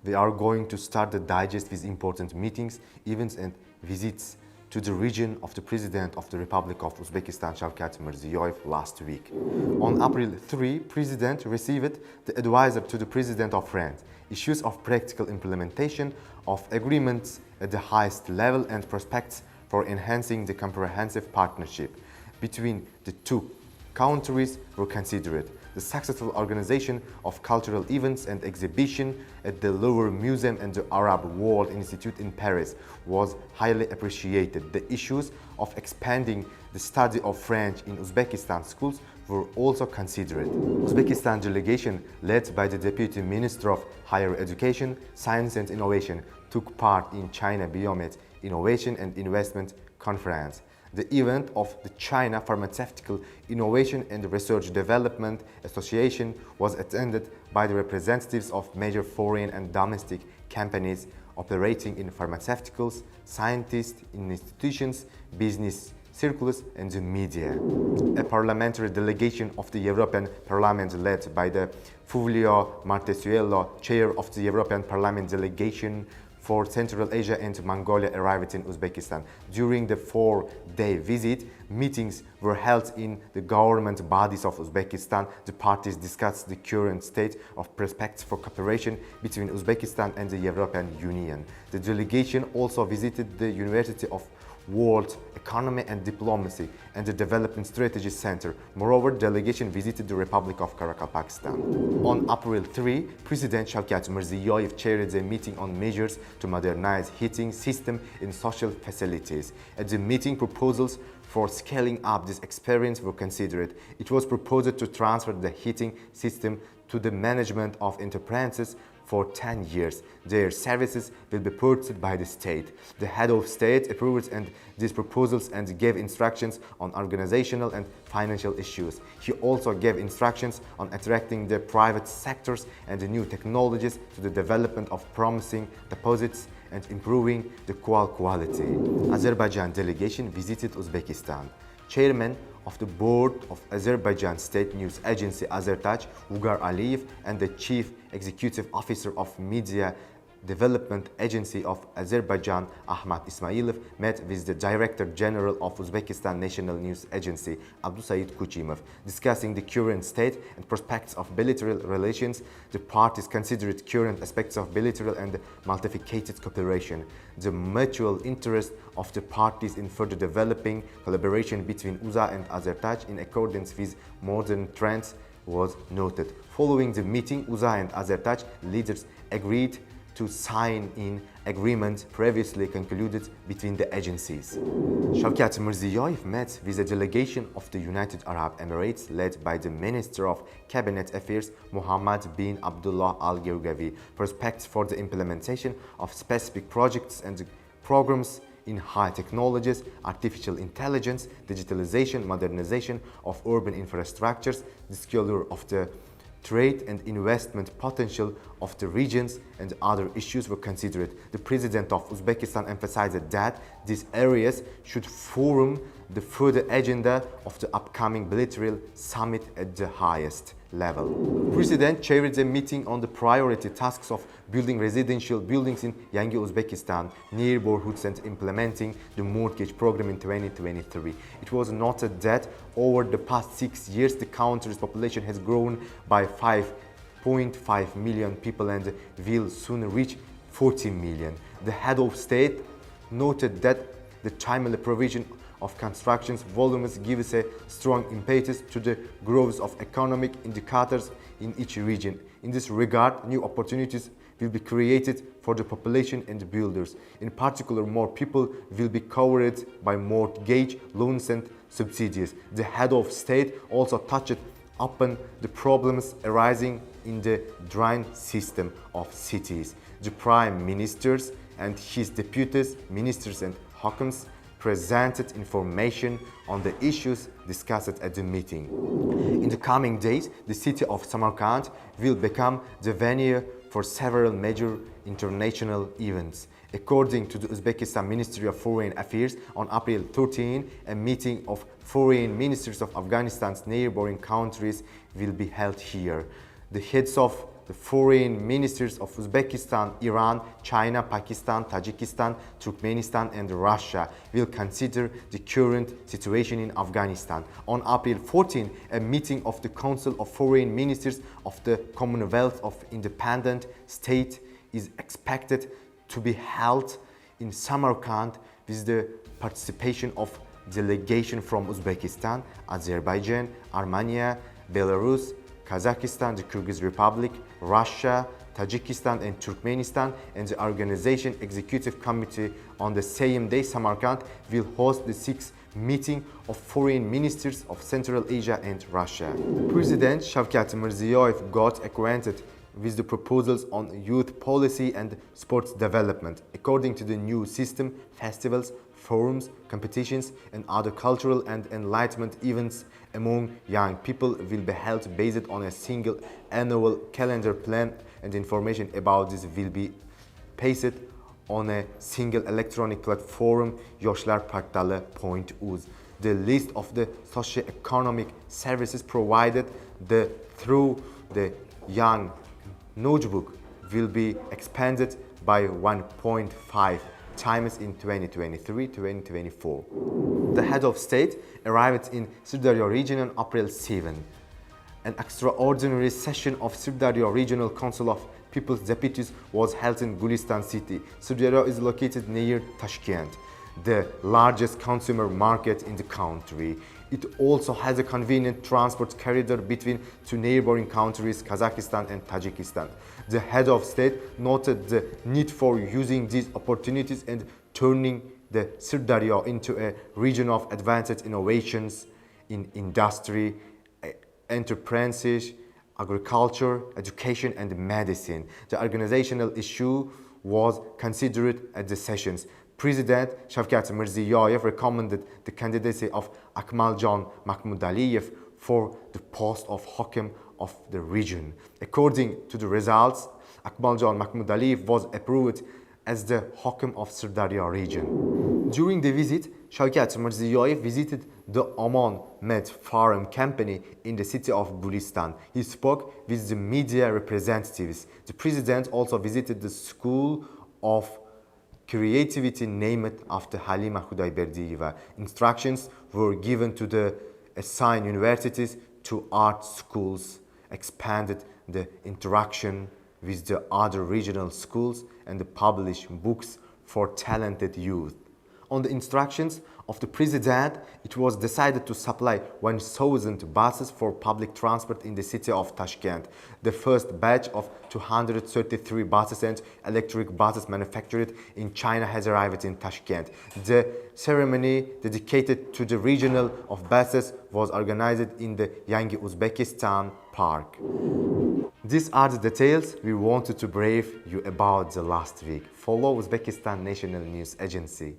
We are going to start the digest with important meetings, events and visits to the region of the President of the Republic of Uzbekistan, Shavkat Mirziyoyev, last week. On April 3, President received the advisor to the President of France, issues of practical implementation of agreements at the highest level and prospects for enhancing the comprehensive partnership between the two countries were considered. The successful organization of cultural events and exhibition at the Louvre Museum and the Arab World Institute in Paris was highly appreciated. The issues of expanding the study of French in Uzbekistan schools were also considered. Uzbekistan delegation, led by the Deputy Minister of Higher Education, Science and Innovation, took part in China Biomed Innovation and Investment Conference. The event of the China Pharmaceutical Innovation and Research Development Association was attended by the representatives of major foreign and domestic companies operating in pharmaceuticals, scientists, institutions, business circles and the media. A parliamentary delegation of the European Parliament led by the Fulvio Martesiello, chair of the European Parliament delegation for Central Asia and Mongolia, arrived in Uzbekistan. During the 4-day visit, meetings were held in the government bodies of Uzbekistan. The parties discussed the current state of prospects for cooperation between Uzbekistan and the European Union. The delegation also visited the University of World Economy and Diplomacy and the Development Strategy Center. Moreover, the delegation visited the Republic of Pakistan. On April 3, President Shavkat Mirziyoyev chaired a meeting on measures to modernize heating system in social facilities. At the meeting, proposals for scaling up this experience were considered. It was proposed to transfer the heating system to the management of enterprises for 10 years. Their services will be purchased by the state. The head of state approved these proposals and gave instructions on organizational and financial issues. He also gave instructions on attracting the private sectors and the new technologies to the development of promising deposits and improving the quality. Azerbaijan delegation visited Uzbekistan. Chairman of the board of Azerbaijan State News Agency Azertaj, Ugar Aliyev, and the Chief Executive Officer of Media Development Agency of Azerbaijan, Ahmad Ismailov, met with the Director General of Uzbekistan National News Agency, Abdusaid Kuchimov, discussing the current state and prospects of bilateral relations. The parties considered current aspects of bilateral and multifaceted cooperation, the mutual interest of the parties in further developing collaboration between UZA and Azertaj in accordance with modern trends was noted. Following the meeting, UZA and Azertaj leaders agreed to sign in agreement previously concluded between the agencies. Shavkat Mirziyoyev met with a delegation of the United Arab Emirates led by the Minister of Cabinet Affairs Mohammed bin Abdullah Al Gergawi. Prospects for the implementation of specific projects and programs in high technologies, artificial intelligence, digitalization, modernization of urban infrastructures, the scale of the trade and investment potential of the regions and other issues were considered. The President of Uzbekistan emphasized that these areas should form the further agenda of the upcoming bilateral summit at the highest level. The President chaired a meeting on the priority tasks of building residential buildings in Yangi Uzbekistan, neighborhoods and implementing the mortgage program in 2023. It was noted that over the past 6 years, the country's population has grown by 5.5 million people and will soon reach 40 million. The head of state noted that the timely provision of construction's volumes gives a strong impetus to the growth of economic indicators in each region. In this regard, new opportunities will be created for the population and the builders. In particular, more people will be covered by mortgage loans and subsidies. The head of state also touched upon the problems arising in the drain system of cities. The prime ministers and his deputies, ministers and hakims presented information on the issues discussed at the meeting. In the coming days, the city of Samarkand will become the venue for several major international events. According to the Uzbekistan Ministry of Foreign Affairs, on April 13, a meeting of foreign ministers of Afghanistan's neighboring countries will be held here. The heads of the foreign ministers of Uzbekistan, Iran, China, Pakistan, Tajikistan, Turkmenistan and Russia will consider the current situation in Afghanistan. On April 14, a meeting of the Council of Foreign Ministers of the Commonwealth of Independent States is expected to be held in Samarkand with the participation of delegation from Uzbekistan, Azerbaijan, Armenia, Belarus, Kazakhstan, the Kyrgyz Republic, Russia, Tajikistan and Turkmenistan, and the organization executive committee. On the same day, Samarkand will host the 6th meeting of foreign ministers of Central Asia and Russia. President Shavkat Mirziyoyev got acquainted with the proposals on youth policy and sports development. According to the new system, festivals, forums, competitions, and other cultural and enlightenment events among young people will be held based on a single annual calendar plan, and information about this will be pasted on a single electronic platform, yoshlarportali.uz. The list of the socio-economic services provided through the Young Notebook will be expanded by 1.5 times in 2023-2024. The head of state arrived in Sirdaryo region on April 7. An extraordinary session of Sirdaryo Regional Council of People's Deputies was held in Gulistan city. Sirdaryo is located near Tashkent, the largest consumer market in the country. It also has a convenient transport corridor between two neighboring countries, Kazakhstan and Tajikistan. The head of state noted the need for using these opportunities and turning the Sirdaryo into a region of advanced innovations in industry, enterprises, agriculture, education and medicine. The organizational issue was considered at the sessions. President Shavkat Mirziyoyev recommended the candidacy of Akmaljon Mahmudaliyev for the post of Hakim of the region. According to the results, Akmaljon Mahmudaliyev was approved as the Hakim of Sirdaryo region. During the visit, Shavkat Mirziyoyev visited the Oman Med Farm company in the city of Gulistan. He spoke with the media representatives. The president also visited the School of Creativity named after Halima Khudayberdiyeva. Instructions were given to the assigned universities to art schools, expanded the interaction with the other regional schools, and published books for talented youth. On the instructions of the president, it was decided to supply 1,000 buses for public transport in the city of Tashkent. The first batch of 233 buses and electric buses manufactured in China has arrived in Tashkent. The ceremony dedicated to the regional of buses was organized in the Young Uzbekistan Park. These are the details we wanted to brief you about the last week. Follow Uzbekistan National News Agency.